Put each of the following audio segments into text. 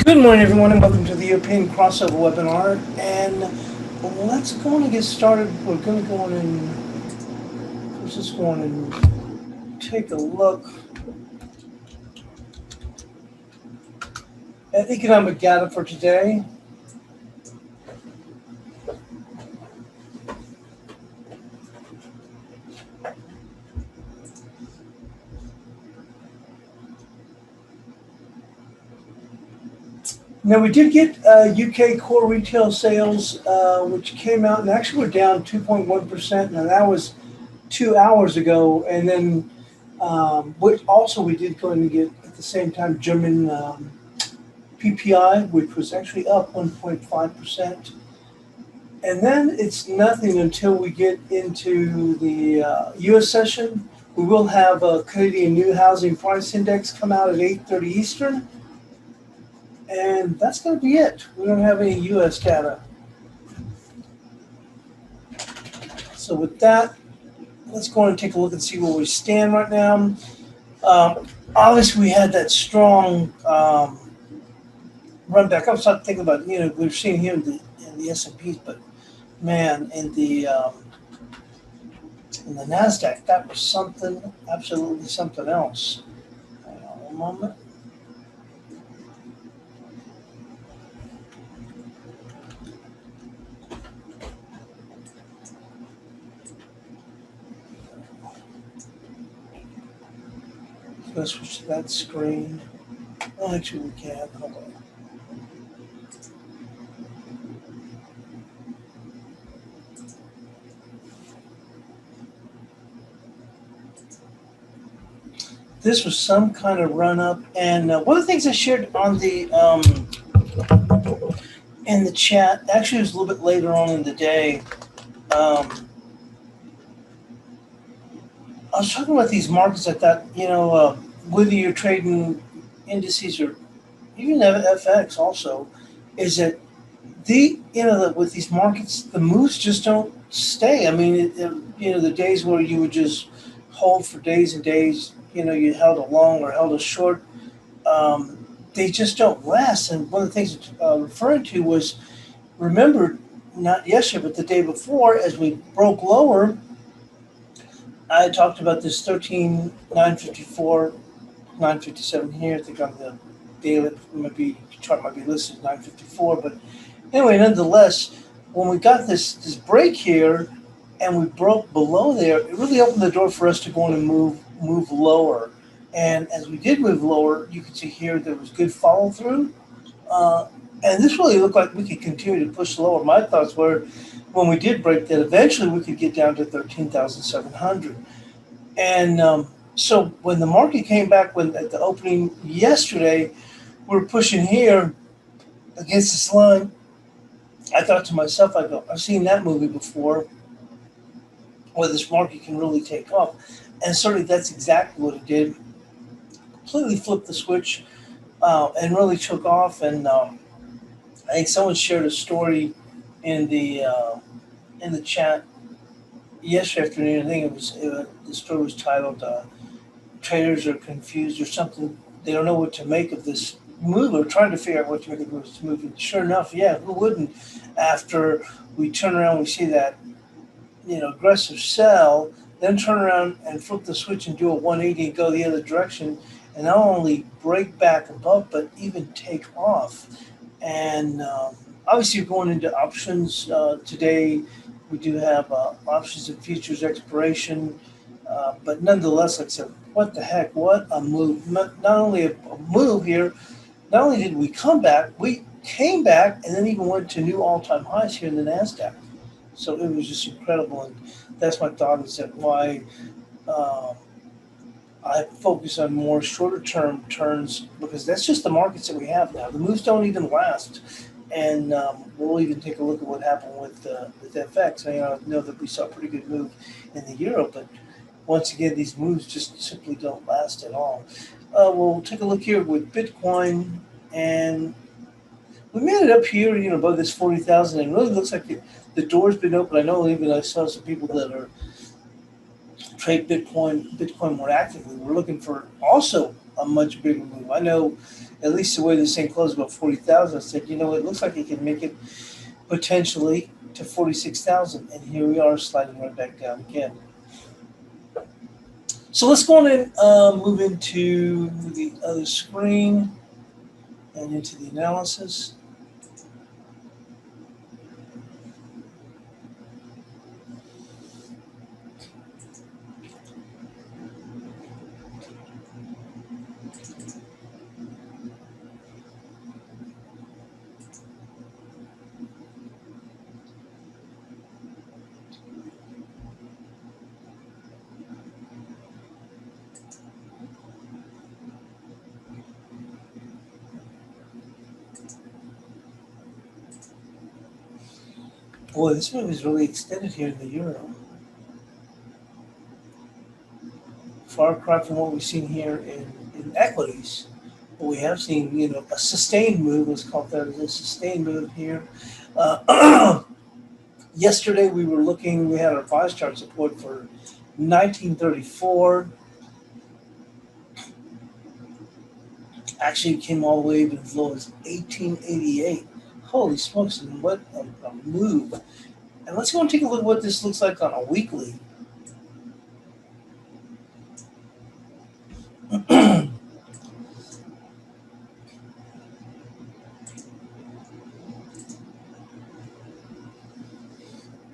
Good morning, everyone, and welcome to the European crossover webinar. And let's go on and get started. We're going to go on and let's just go on and take a look at economic data for today. Now, we did get UK core retail sales, which came out and actually were down 2.1%. Now, that was 2 hours ago. And then, which also we did go in and get at the same time German PPI, which was actually up 1.5%. And then it's nothing until we get into the U.S. session. We will have a Canadian New Housing Price Index come out at 8:30 Eastern. And that's going to be it. We don't have any U.S. data. So with that, let's go and take a look and see where we stand right now. Obviously, we had that strong run back. I was thinking about, we're seeing here in the S&Ps, but man, in the NASDAQ, that was something, absolutely something else. Hang on one moment. Let's switch to that screen. Well, actually, we can't. Hold on. This was some kind of run up, and one of the things I shared on the in the chat, actually, it was a little bit later on in the day. I was talking about these markets. I thought, whether you're trading indices or even FX, also, is that with these markets, the moves just don't stay. I mean, the days where you would just hold for days and days, you held a long or held a short, they just don't last. And one of the things referring to was, remember, not yesterday, but the day before, as we broke lower, I talked about this 13,954, 957 here. I think on the daily, chart might be listed 954, but anyway, nonetheless, when we got this break here and we broke below there, it really opened the door for us to go on and move lower. And as we did move lower, you can see here there was good follow through. And this really looked like we could continue to push lower. My thoughts were, when we did break that, eventually we could get down to 13,700. And so when the market came back at the opening yesterday, we were pushing here against this line. I thought to myself, I've seen that movie before, where this market can really take off. And certainly that's exactly what it did. Completely flipped the switch and really took off. And I think someone shared a story in the chat yesterday afternoon. I think the story was titled "Traders Are Confused" or something. They don't know what to make of this move, or trying to figure out what to make of this move. And sure enough, yeah, who wouldn't? After we turn around, we see that aggressive sell, then turn around and flip the switch and do a 180 and go the other direction, and not only break back above, but even take off. And obviously, you're going into options today. We do have options and futures expiration, but nonetheless, like I said, what the heck? What a move! Not only a move here, not only did we come back, we came back and then even went to new all-time highs here in the NASDAQ. So it was just incredible, and that's my thought, is that why I focus on more shorter-term turns, because that's just the markets that we have now. The moves don't even last. And we'll even take a look at what happened with FX. I know that we saw a pretty good move in the euro, but once again, these moves just simply don't last at all. We'll take a look here with Bitcoin, and we made it up here, above this 40,000, and it really looks like the door's been open. I know even I saw some people that are trade Bitcoin more actively. We're looking for also a much bigger move. I know, at least the way this thing closed about 40,000, I said, you know, it looks like it can make it potentially to 46,000, and here we are sliding right back down again. So let's go on and move into the other screen and into the analysis. Boy, this move is really extended here in the euro. Far cry from what we've seen here in equities. But we have seen, you know, a sustained move. Let's call that a sustained move here. Yesterday we were looking. We had our bias chart support for 1934. Actually, it came all the way even as low as 1888. Holy smokes! And what a move! And let's go and take a look at what this looks like on a weekly.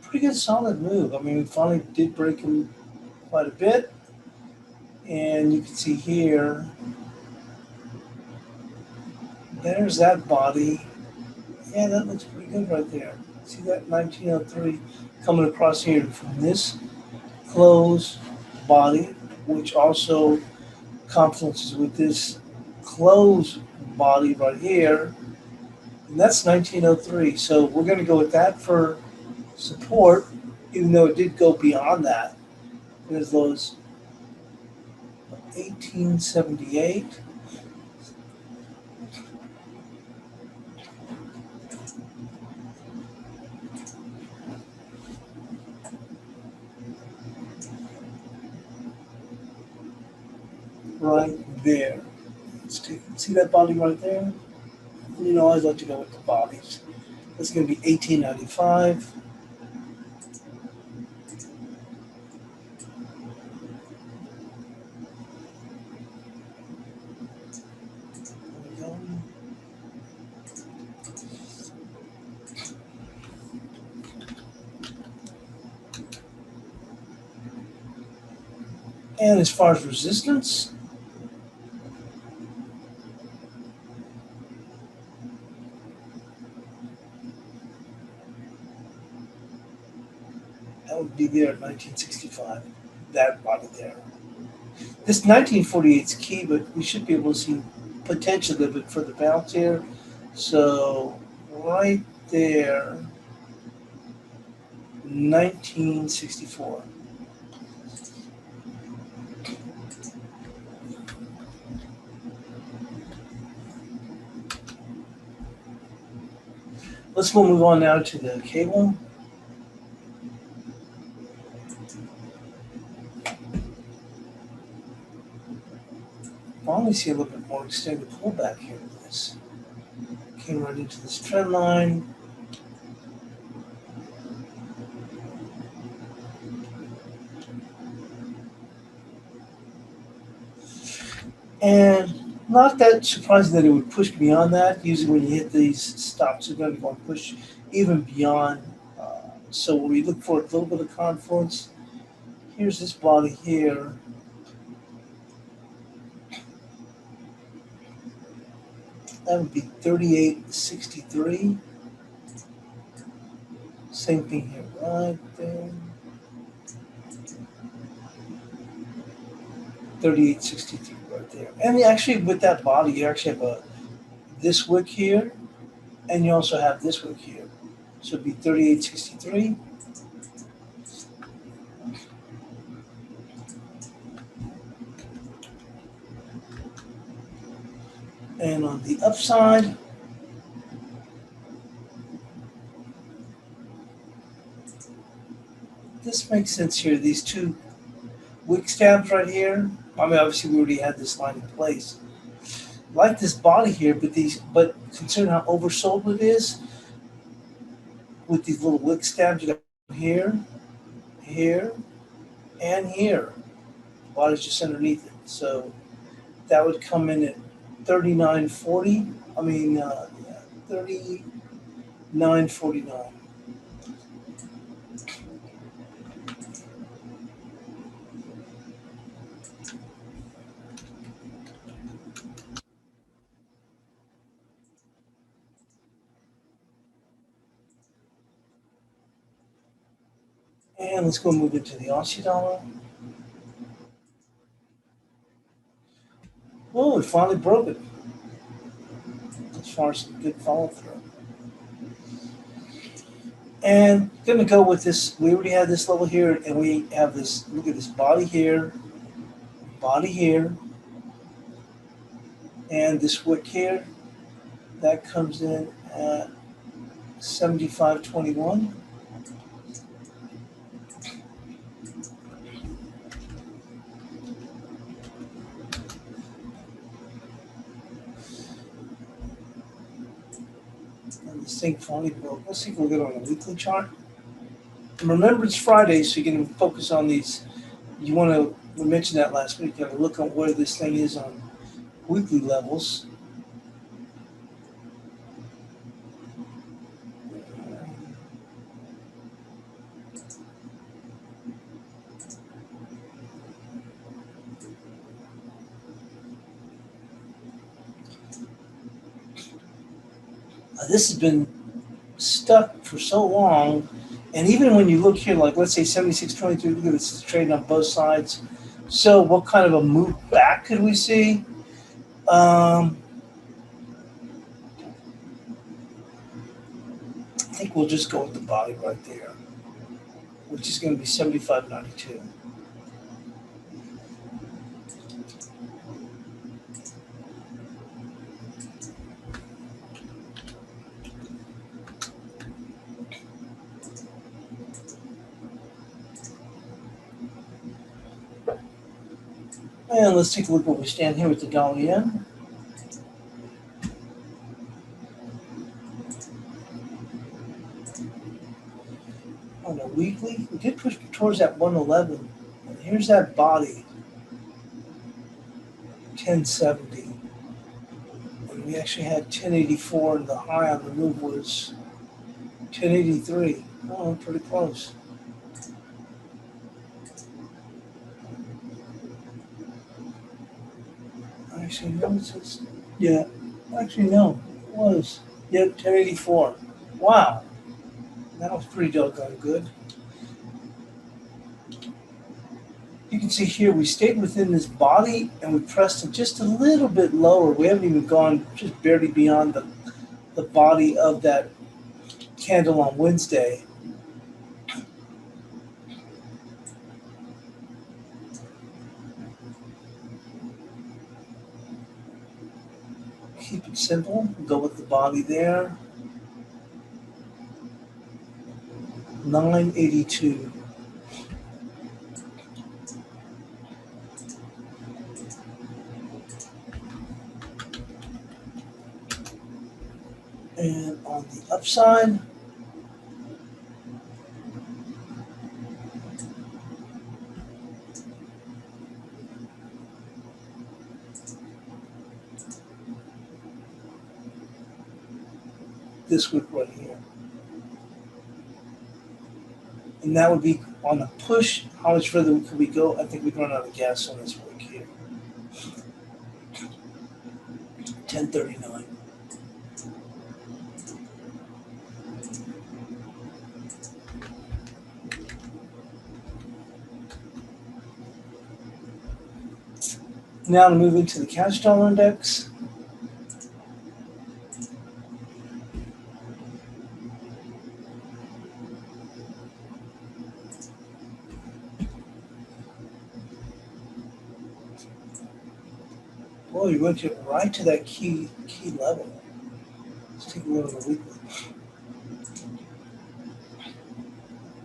Pretty good solid move. I mean, we finally did break him quite a bit. And you can see here, there's that body. Yeah, that looks pretty good right there. See that 1903 coming across here from this close body, which also confluences with this close body right here. And that's 1903. So we're going to go with that for support, even though it did go beyond that. There's those 1878. Right there. See that body right there? You know, I always like to go with the bodies. That's going to be 1895. And as far as resistance, that would be there at 1965, that body there. This 1948 is key, but we should be able to see potentially a little bit further bounce here. So right there, 1964. Let's go move on now to the cable. Finally see a little bit more extended pullback here with this. Came right into this trend line. And not that surprising that it would push beyond that. Usually when you hit these stops, you're going to go and push even beyond. So when we look for a little bit of confluence, here's this body here. That would be 38.63. Same thing here, right there. 38.63 right there. And actually with that body, you actually have this wick here, and you also have this wick here. So it'd be 38.63. And on the upside, this makes sense here. These two wick stabs right here I mean, obviously we already had this line in place. Like this body here, but considering how oversold it is, with these little wick stabs, you got here, here, and here. The body's just underneath it, so that would come in at 39.40. I mean, yeah, 39.49. And let's go move into the Aussie dollar. Oh, we finally broke it. As far as good follow through. And gonna go with this. We already had this level here, and we have this. Look at this body here, and this wick here. That comes in at 75.21. And this thing finally broke. Let's see if we'll get on a weekly chart. And remember, it's Friday, so you can focus on these. You want to, we mentioned that last week, you got to look at where this thing is on weekly levels. This has been stuck for so long, and even when you look here, like let's say 76.23, look at this, it's trading on both sides. So what kind of a move back could we see? I think we'll just go with the body right there, which is going to be 75.92. And let's take a look where we stand here with the dollar yen. On a weekly, we did push towards that 111. And here's that body, 1070. And we actually had 1084, and the high on the move was 1083. Oh, pretty close. Actually, no, it says, yeah. Actually, no, it was. Yep, 1084. Wow, that was pretty doggone good. You can see here we stayed within this body and we pressed it just a little bit lower. We haven't even gone just barely beyond the body of that candle on Wednesday. Keep it simple, go with the body there. 982. And on the upside, this wick right here. And that would be on the push. How much further could we go? I think we'd run out of gas on this wick here. 1039. Now to move into the cash dollar index. Well, you went right to that key level. Let's take a look at the weekly,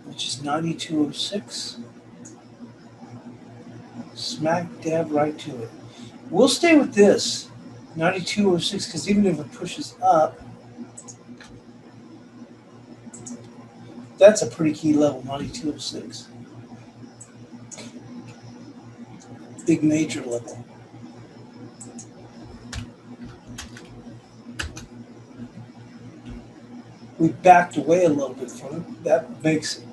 which is 9206. Smack dab right to it. We'll stay with this 92.06 because even if it pushes up, that's a pretty key level, 92.06. Big major level. We backed away a little bit from it. That makes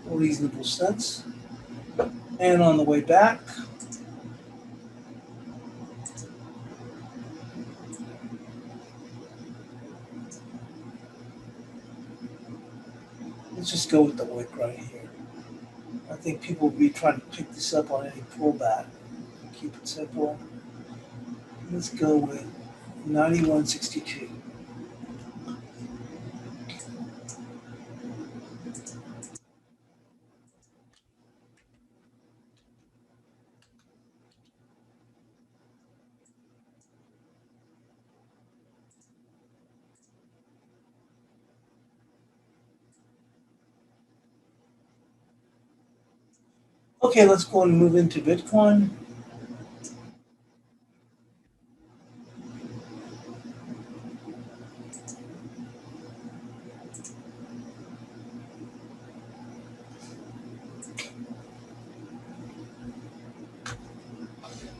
reasonable sense. And on the way back, let's just go with the wick right here. I think people will be trying to pick this up on any pullback. Keep it simple. Let's go with 91.62. Okay, let's go and move into Bitcoin.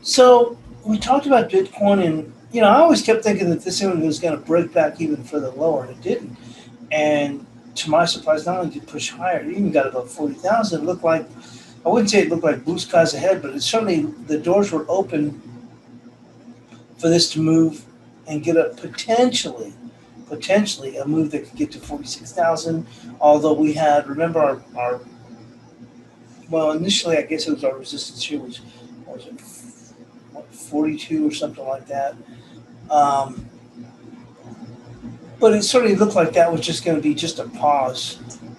So we talked about Bitcoin, and I always kept thinking that this one was going to break back even further lower, and it didn't. And to my surprise, not only did it push higher, it even got above 40,000. It looked like, I wouldn't say it looked like blue skies ahead, but it certainly, the doors were open for this to move and get up potentially a move that could get to 46,000. Although we had, remember our well, initially I guess it was our resistance here was, what was it, 42 or something like that. Um, but it certainly looked like that was just going to be just a pause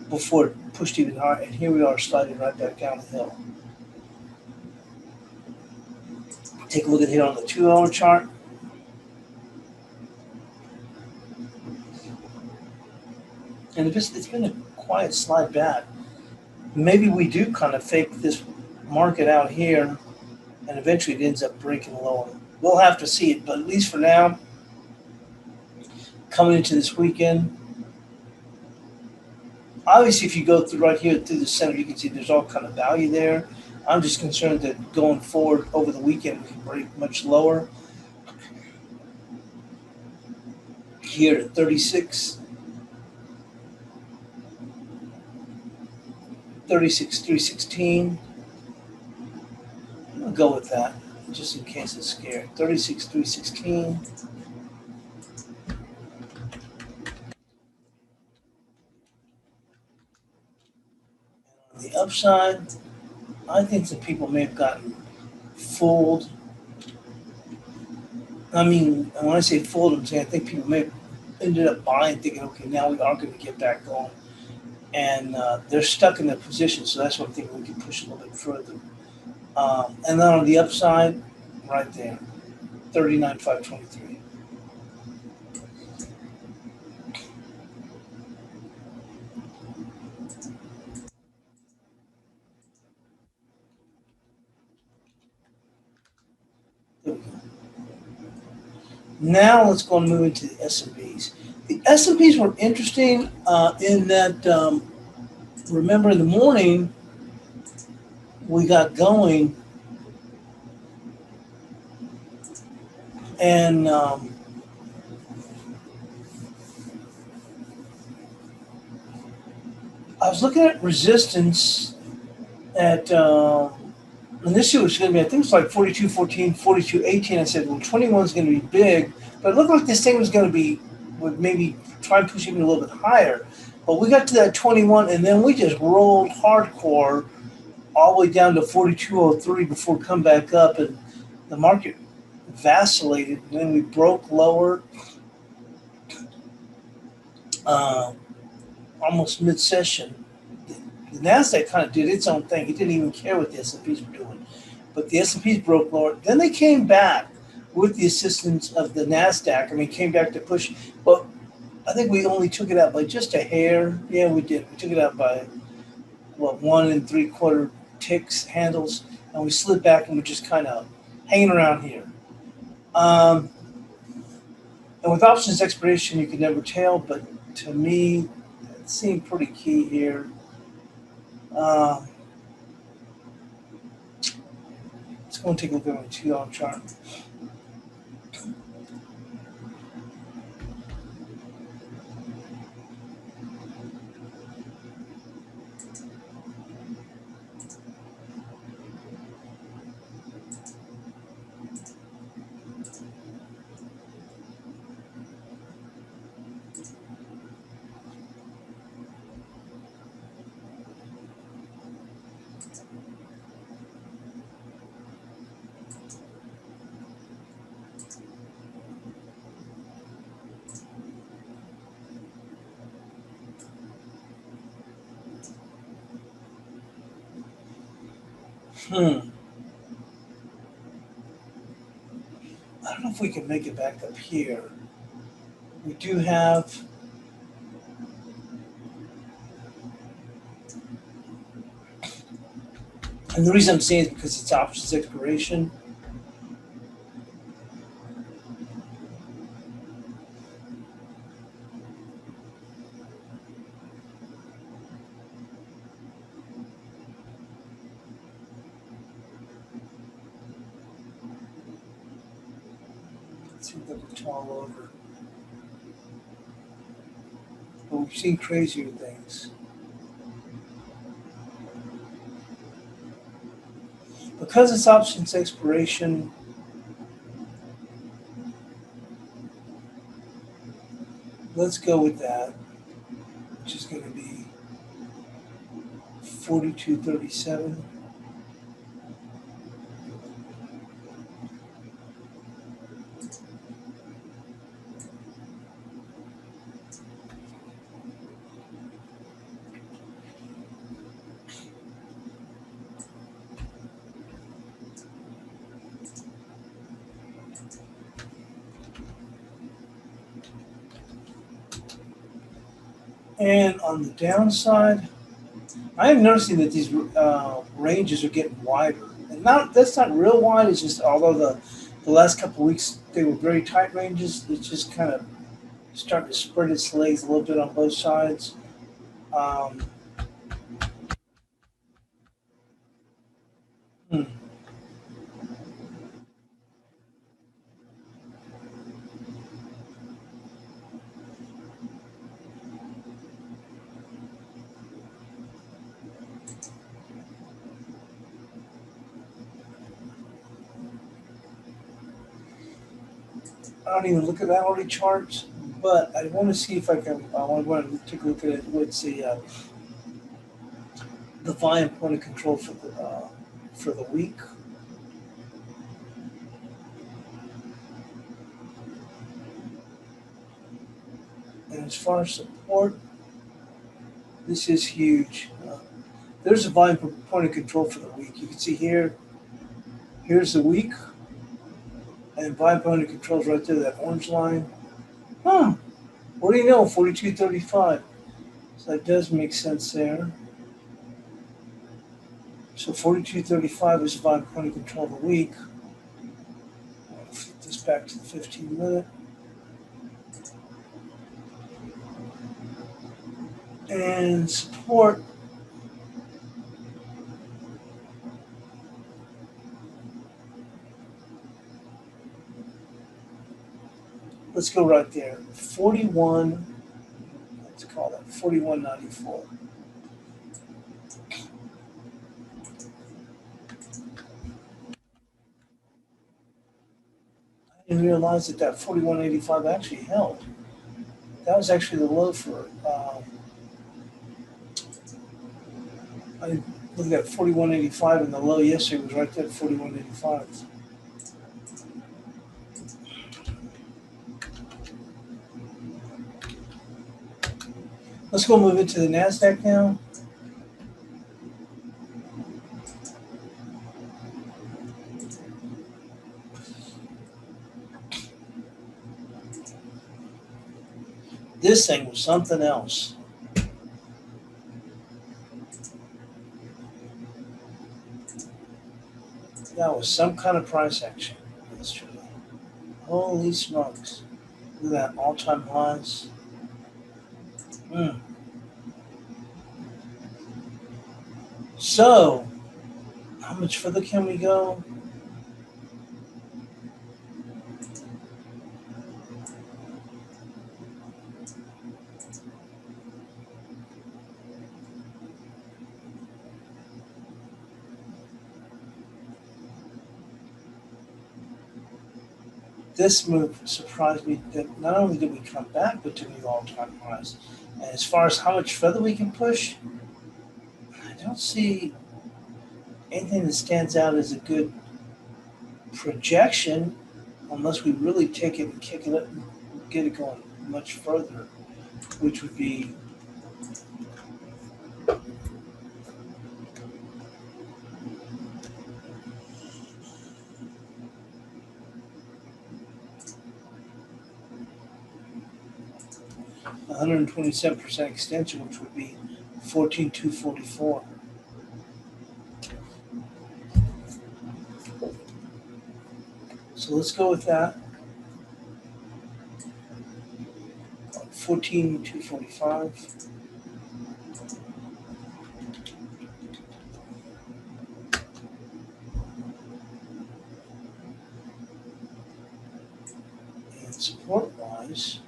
before it pushed even higher. And here we are sliding right back down the hill. Take a look at here on the 2-hour chart. And it's been a quiet slide back. Maybe we do kind of fake this market out here, and eventually it ends up breaking lower. We'll have to see it, but at least for now, coming into this weekend, obviously if you go through right here through the center, you can see there's all kind of value there. I'm just concerned that going forward over the weekend, we can break much lower. Here at 36, 316. I'll go with that, just in case it's scared. 36, 316. On the upside, I think some people may have gotten fooled. I mean, when I say fooled, I'm saying I think people may have ended up buying, thinking, okay, now we are going to get back going. And they're stuck in their position, so that's what I'm thinking we can push a little bit further. And then on the upside, right there, 39,523. There we go. Now let's go and move into the S&Ps. The S&Ps were interesting in that, remember in the morning, we got going and I was looking at resistance at, and this year was going to be, I think it was like 42.14, 42.18. I said, well, 21 is going to be big, but it looked like this thing was going to be, would maybe try and push even a little bit higher. But we got to that 21, and then we just rolled hardcore all the way down to 42.03 before we come back up, and the market vacillated, and then we broke lower almost mid-session. The NASDAQ kind of did its own thing. It didn't even care what the S&Ps were doing. But the S&Ps broke lower. Then they came back with the assistance of the NASDAQ. I mean, came back to push. But I think we only took it out by just a hair. Yeah, we did. We took it out by, 1 3/4 ticks, handles. and we slid back and we're just kind of hanging around here. Um, and with options expiration, you can never tell, but to me, it seemed pretty key here. Um, let's go and take a look at my 2-hour chart. Hmm. I don't know if we can make it back up here. We do have, and the reason I'm saying is because it's options expiration. Let's see if we can all over. But we've seen crazier things. Because it's options expiration, let's go with that, which is going to be 42.37. And on the downside, I am noticing that these ranges are getting wider. And that's not real wide. It's just although the last couple of weeks they were very tight ranges, it's just kind of starting to spread its legs a little bit on both sides. Um, hmm. I don't even look at hourly charts, but I want to see if I can. I want to take a look at it. What's the volume point of control for the week? And as far as support, this is huge. There's a volume point of control for the week. You can see here. Here's the week, and volume point of control is right there. That orange line. Huh. What do you know? 42.35. So that does make sense there. So 42.35 is the volume point of control of the week. I'll flip this back to the 15-minute. And support. Let's go right there. 41. Let's call that 41.94. I didn't realize that 41.85 actually held. That was actually the low for. I looked at 41.85, and the low yesterday was right there at 41.85. Let's go move into the NASDAQ now. This thing was something else. That was some kind of price action yesterday. Holy smokes. Look at that, all-time highs. Mm. So, how much further can we go? This move surprised me that not only did we come back, but to new all-time highs. And as far as how much further we can push, I don't see anything that stands out as a good projection unless we really take it and kick it up and get it going much further, which would be 127% extension, which would be 14,244. So let's go with that. 14,245. And support wise,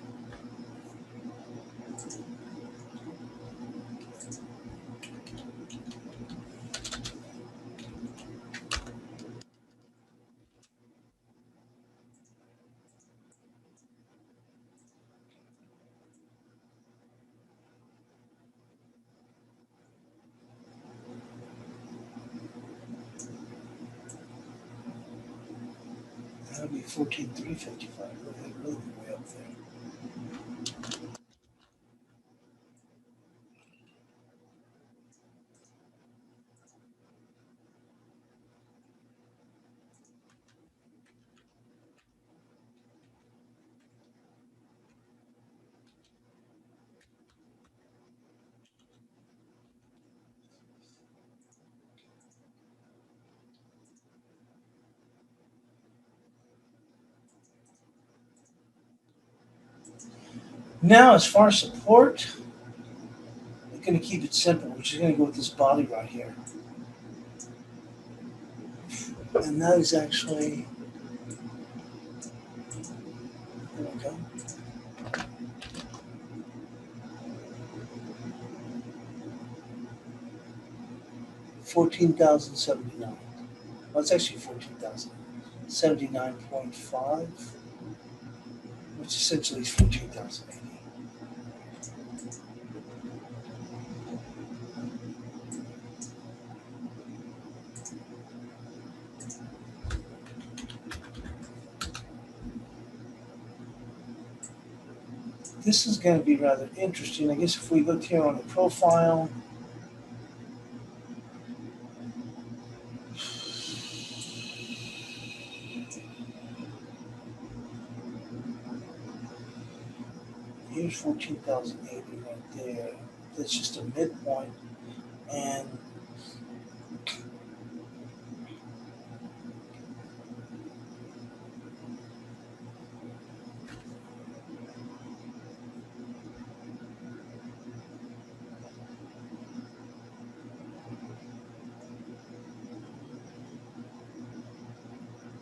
that would be 14,355. Really way up there. Now, as far as support, we're going to keep it simple. We're just going to go with this body right here. And that is actually, there we go. 14,079. Well, it's actually 14,079.5, which essentially is 14,080. This is going to be rather interesting. I guess if we look here on the profile, here's 14,080 right there. That's just a midpoint. And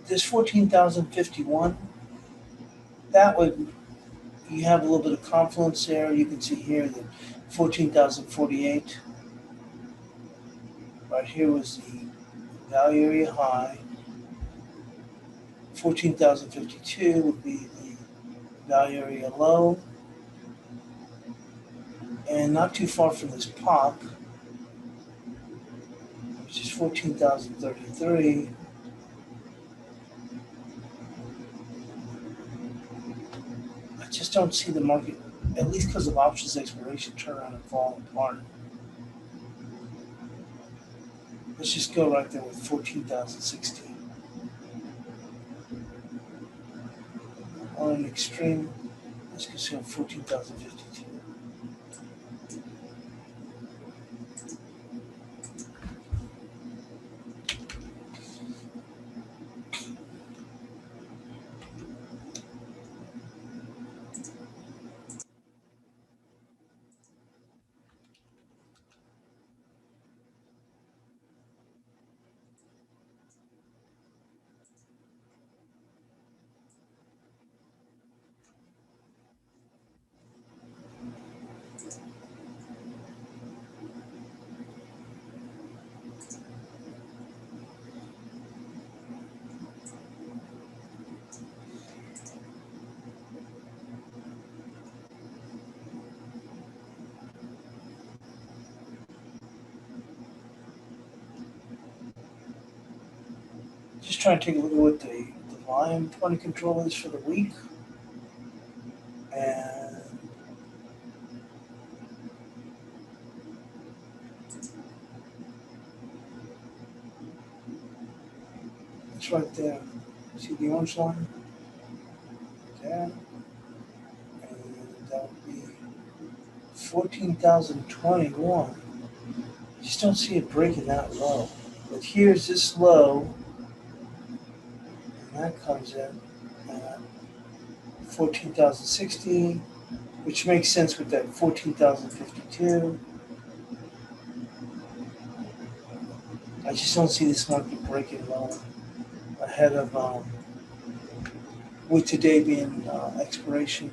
this 14,051, that would, you have a little bit of confluence there. You can see here that 14,048 right here was the value area high. 14,052 would be the value area low. And not too far from this pop, which is 14,033. I just don't see the market, at least because of options expiration, turn around and fall apart. Let's just go right there with 14,060. On an extreme, let's go see on 14,052. trying to take a look at what the volume point of control is for the week. And it's right there. See the orange line? There. And that would be 14,021. You just don't see it breaking that low. But here's this low, and that comes in at 14,060, which makes sense with that 14,052. I just don't see this market breaking low ahead of, with today being expiration.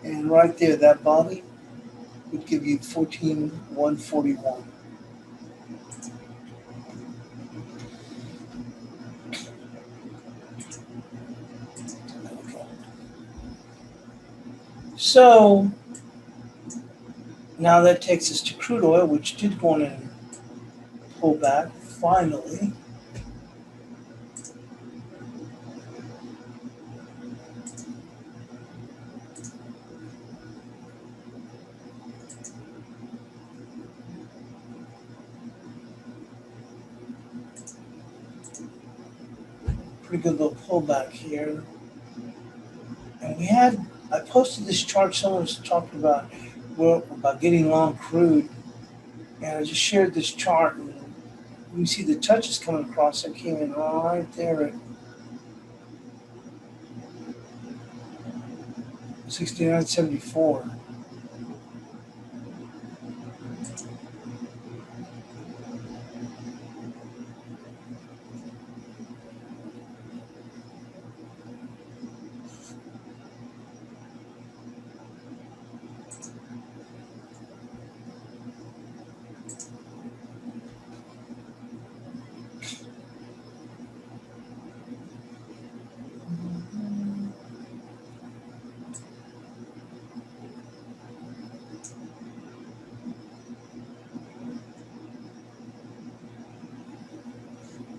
And right there, that body would give you 14,141. Okay. So now that takes us to crude oil, which did go on and pull back finally. Pretty good little pullback here. And I posted this chart, someone was talking about, well, about getting long crude. And I just shared this chart, and you can see the touches coming across. That came in right there at 69.74.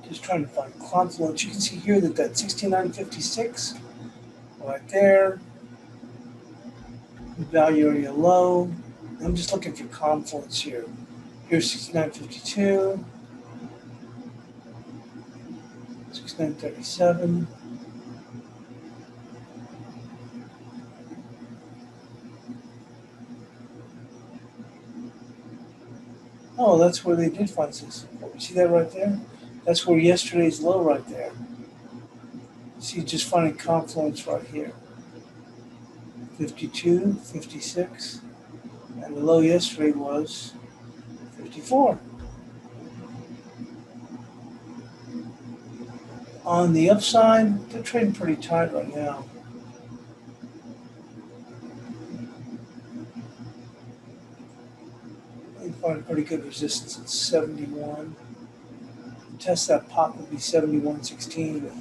Just trying to find confluence. You can see here that 69.56 right there, value area low. I'm just looking for confluence here. Here's 69.52, 69.37. Oh, that's where they did find 64. See that right there? That's where yesterday's low right there. See, just finding confluence right here. 52, 56, and the low yesterday was 54. On the upside, they're trading pretty tight right now. They find pretty good resistance at 71. Test that pop would be 71.16.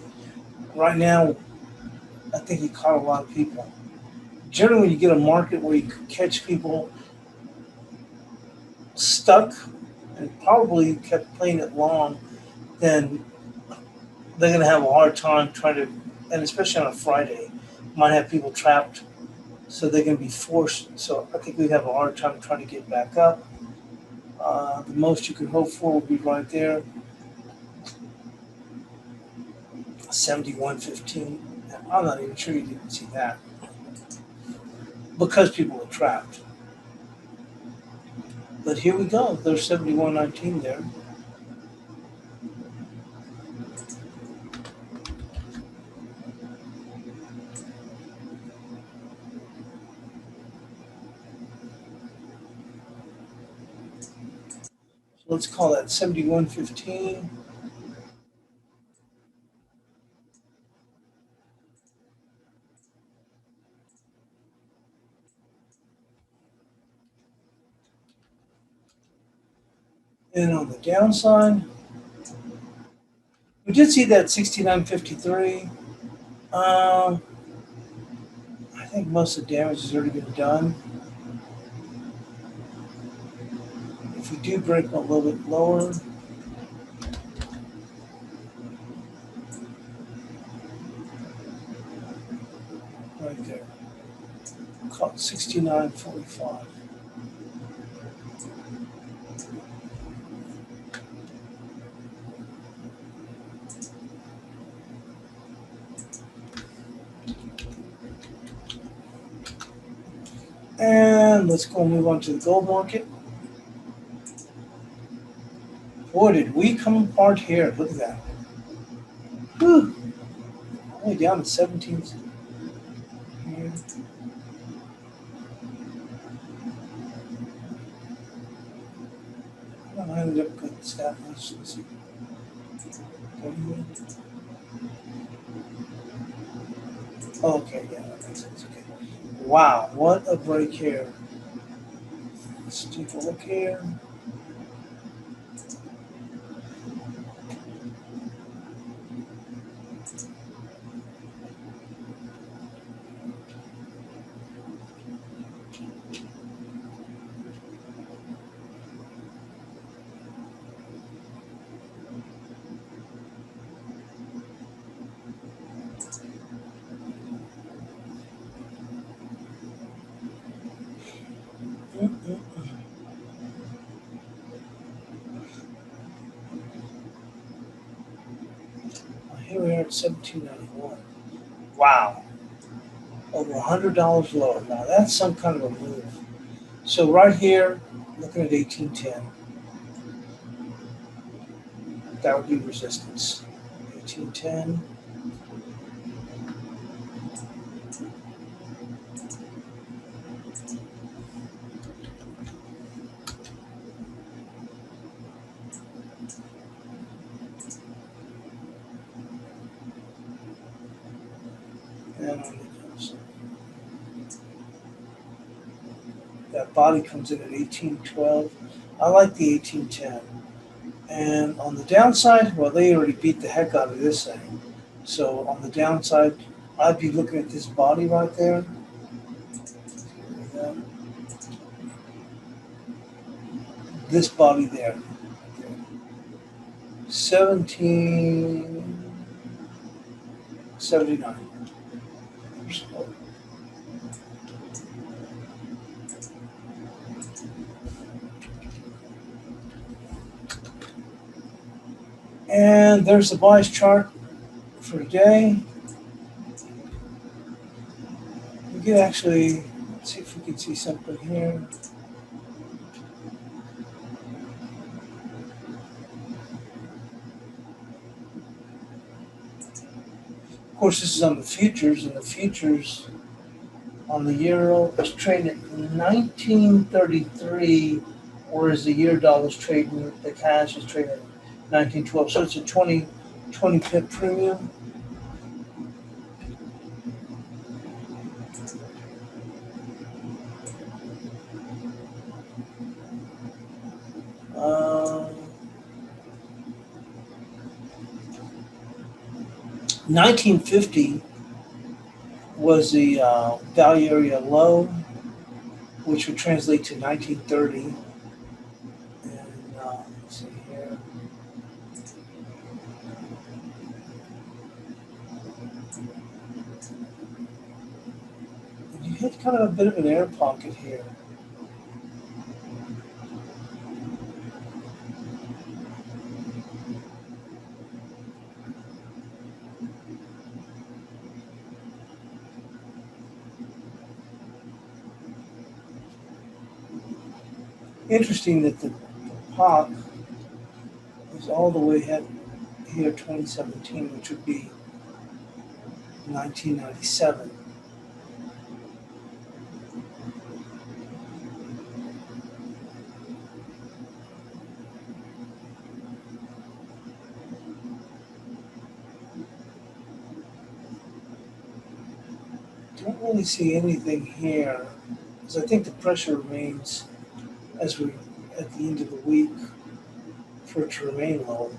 Right now, I think he caught a lot of people. Generally, when you get a market where you could catch people stuck and probably kept playing it long, then they're going to have a hard time trying to, and especially on a Friday, might have people trapped, so they're going to be forced. So I think we'd have a hard time trying to get back up. The most you could hope for would be right there, 71.15. I'm not even sure you didn't see that because people were trapped. But here we go. There's 71.19 there. So let's call that 71.15. And on the downside, we did see that 69.53. Um, I think most of the damage has already been done. If we do break a little bit lower, right there, caught 69.45. And let's go move on to the gold market. Boy, did we come apart here. Look at that. Whew. Only down to 17. Here. I ended up good stat. Let's see. Oh, okay, yeah, that makes sense. Okay. Wow, what a break here. Let's take a look here. Here we are at 1791. Wow, over $100 lower. Now that's some kind of a move. So right here, looking at 1810, that would be resistance. 1810. And on the downside, that body comes in at 1812. I like the 1810. And on the downside, well, they already beat the heck out of this thing. So on the downside, I'd be looking at this body right there. This body there. 1779. And there's the bias chart for today. We could actually, let's see if we can see something here. Of course, this is on the futures, and the futures on the euro is trading at 1933, whereas the euro dollar is trading, the cash is trading at 1912. So it's a 20 pip premium. Uh, 1950 was the value area low, which would translate to 1930. And let's see here. You hit kind of a bit of an air pocket here. Interesting that the pop is all the way ahead here 2017, which would be 1997. Don't really see anything here, because I think the pressure remains as we at the end of the week for it to remain lower.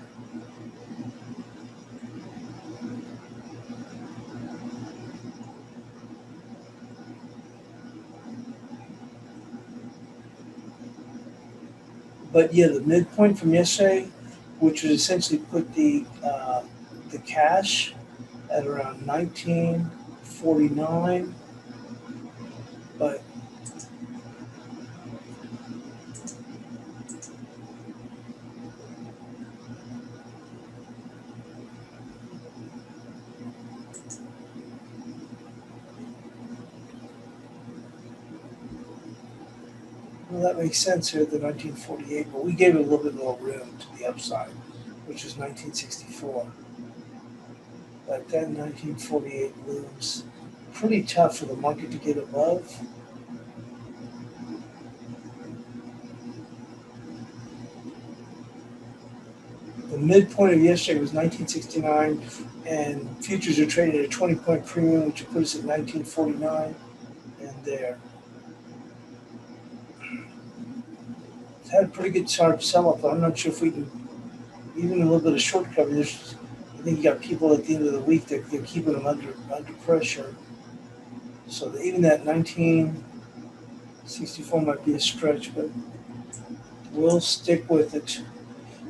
But yeah, the midpoint from yesterday, which would essentially put the cash at around 1949, but well, that makes sense here, the 1948, but we gave it a little bit more room to the upside, which was 1964. But that 1948 looms pretty tough for the market to get above. The midpoint of yesterday was 1969, and futures are trading at a 20-point premium, which would put us at 1949, and there. It's had a pretty good sharp sell-off, but I'm not sure if we can, even a little bit of short cover. I think you got people at the end of the week that they're keeping them under pressure. So even that 1964 might be a stretch, but we'll stick with it.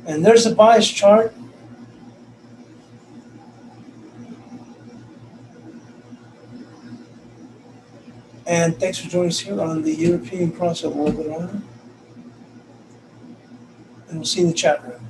And there's a bias chart. And thanks for joining us here on the European Cross at World Banana. And we'll see you in the chat room.